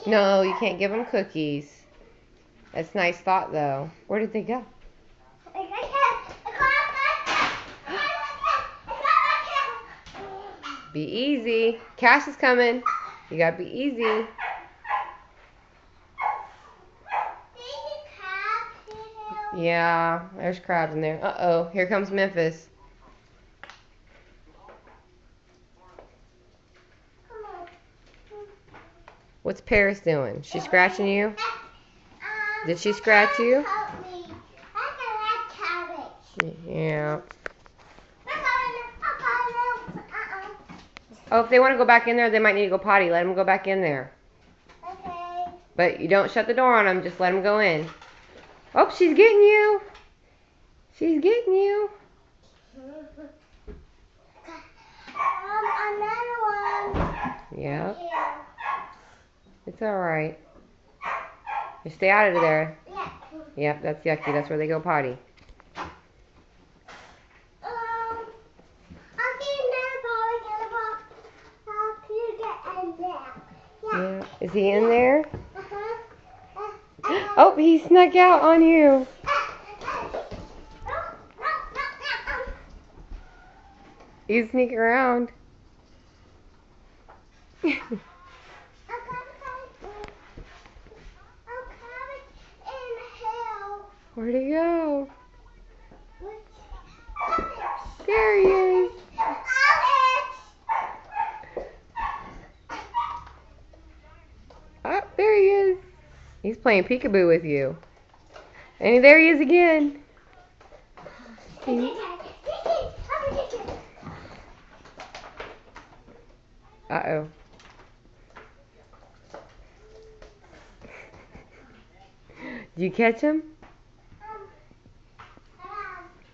No, you can't give them cookies. That's a nice thought, though. Where did they go? Be easy. Cash is coming. You gotta be easy. Yeah, there's crabs in there. Uh-oh, here comes Memphis. What's Paris doing? She scratching you? Did she scratch you? Yeah. Oh, if they want to go back in there, they might need to go potty. Let them go back in there. Okay. But you don't shut the door on them. Just let them go in. Oh, she's getting you. She's getting you. Another one. Yep. It's alright. Just stay out of there. Yeah. Yep, that's yucky. That's where they go potty. Yeah. Is he in there? Oh, he snuck out on you. He's sneaking around. Where'd he go? There he is. Oh, there he is. He's playing peekaboo with you. And there he is again. Uh-oh. Did you catch him?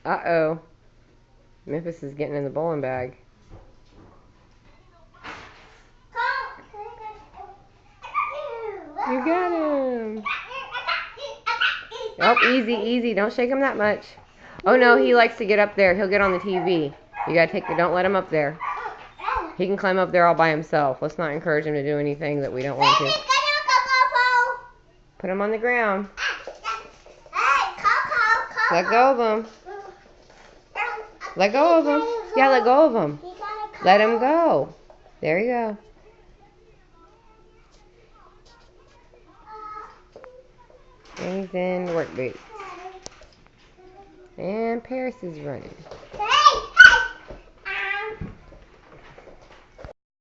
Uh-oh. Memphis is getting in the bowling bag. You got him. Oh, easy, easy. Don't shake him that much. Oh, no, he likes to get up there. He'll get on the TV. You gotta take the, don't let him up there. He can climb up there all by himself. Let's not encourage him to do anything that we don't want to. Put him on the ground. Let go of him. Let go of him. Yeah, let go of him. Let him go. There you go. And he's in work boots. And Paris is running.